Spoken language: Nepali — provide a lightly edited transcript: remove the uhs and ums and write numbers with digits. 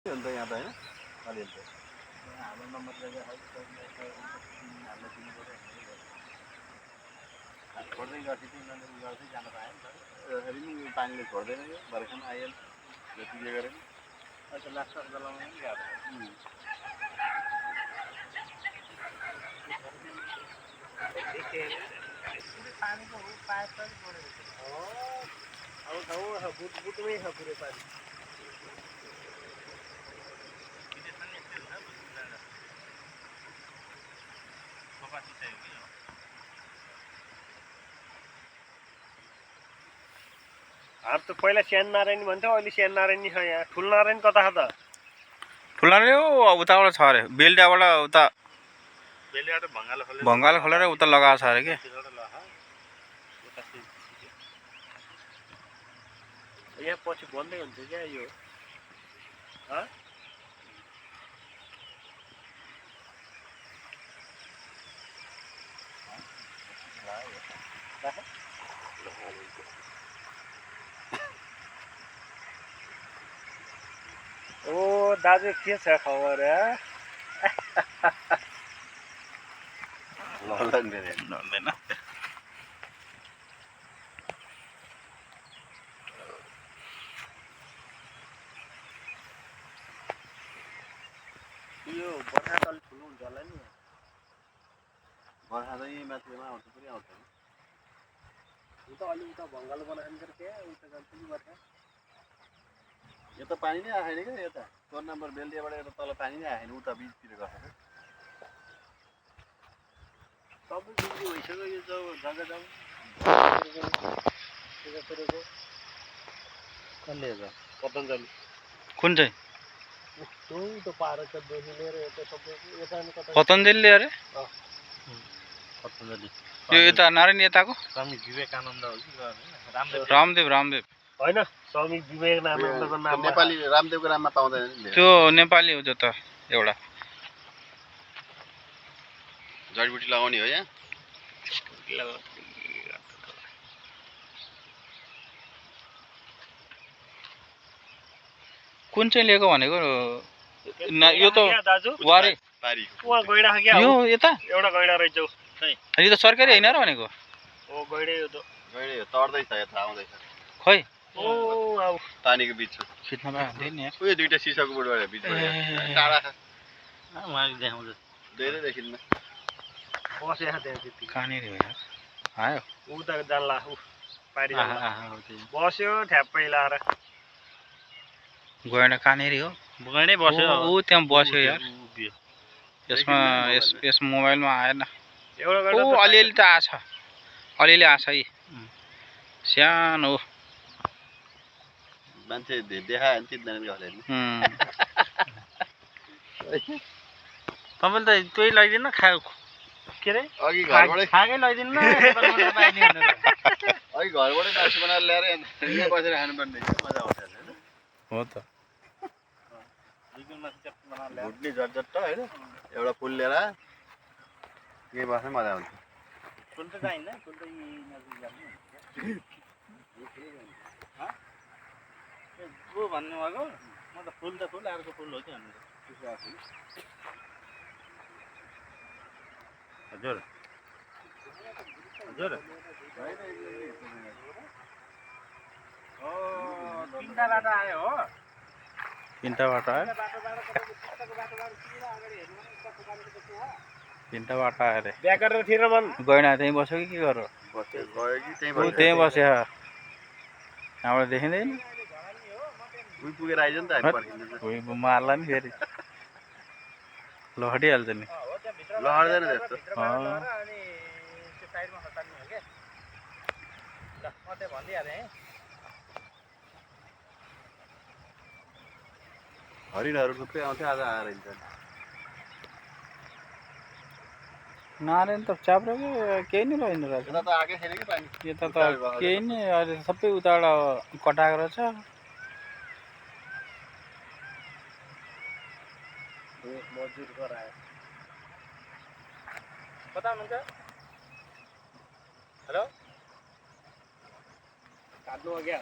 अन्त यहाँ त हैन अलिअलि त हाम्रो नम्बर जग्गा है हामीले दिनु पर्यो छोड्दै गएपछि चाहिँ उनीहरूले गर्दै जान पाएँ नि त फेरि नि पानीले छोड्दैन यो भर्खर आइहाल्छ जति जे गरे पनि अहिले त लास्ट जलाउनु पनि गाह्रो पानीको पाइप पनि छोडेको छ अब बुटमै छ पुरै पानी अब त पहिला स्यान नारायणी भन्थ्यो अहिले स्यान नारायणी छ यहाँ ठुल नारायणी कता छ त ठुल नारायणी हो उताबाट छ अरे बेलडाबाट उता बेलडाबाट भङ्गाल खोलेर उता लगाएको छ अरे के यहाँ पछि बन्दै हुन्छ क्या यो ओ दाजु के छ खबर लड्दैन यो बर्खा त अलिक ठुलो हुन्छ होला नि बर्खा त यही माथिमा आउँछ पनि आउँछ नि त अलि उता भङ्गालो बनाएर क्या उता जान्छ नि बर्खा यता पानी नै आएन क्या यता 4 नम्बर बेलडियाबाट यता तल पानी नै आएन उता बिचतिर गएर सबै बिजी भइसक्यो यो जग्गा जाउँ कसले हेर्छ पतञ्जली कुन चाहिँ त्यो पारकदेखि लिएर यता सबै यता कता पतञ्जली अरे पतञ्जली यो यता नारायणी यताको स्वामी विवेकानन्द हो कि रामदेव होइन स्वामी विवेकानन्दको नाम नेपाली रामदेवको नाममा पाउँदैन त्यो नेपाली हो त्यो त एउटा जडीबुटी लगाउने हो यहाँ कुन चाहिँ लिएको भनेको यो त वारे वहाँ गैडा क्या यो यता एउटा गैडा रहेछ यो त सरकारी हैन र भनेको ओ गैडै हो त गैडै हो तर्दै छ यता आउँदैछ खै ओ अब पानीको बीच छ खिच्न पाए नि उयो दुईटा सिसाको बोटबाट बीचबाट टाढा उहाँले देखाउँछ धेरै देखिन्न बस यहाँ त्यहाँ त्यति कहाँनिर हो यार आयो उता जान्ला पारी बस्यो ठ्याप्पै लाएर गएन कहाँनिर हो गएनै बस्यो ऊ त्यहाँ बस्यो यार यसमा यस मोबाइलमा आएन एउटा ओ अलिअलि त आछ अलिअलि आछ है सानो मान्छे देखायो नि चिन्दैन कसले तपाईँले त त्यही लैदिनु के अरे अघि घरबाटै खाएकै लैदिनु अघि घरबाटै मासु बनाएर ल्याएर यहाँ बसेर खानुपर्ने मजा आउँछ होइन हो त भुट्ने झट्झट्ट होइन एउटा फुल लिएर यही बस्नै मजा आउँछ फुल त चाहिन्न फुल त को भन्नु भएको म त फुल अर्को फुल हो कि हजुर हजुर तिनवटा बाटो आयो हो तीनटा बाटो आयो तीनटा बाटो आयो अरे बिहा गरेर थिएन मन गएन त्यहीँ बस्यो कि के गरेर त्यहीँ बस्यो यहाँबाट देखिँदैन उही पुगेर आइज नि त हामी पर्खिँदैछ मार्ला नि फेरि लहटिहाल्छ नि लहर्दैन त्यस्तो हरिणहरू थुप्रै आउँथ्यो आज आएर नारायण त चाप्रो केही नै लैन रहेछ यता त आएकै छैन कि पानी यता त केही नै अहिले सबै उताबाट कटाएको रहेछ मजदुर गरायो कता हुनुहुन्छ हेलो काट्नु हो क्या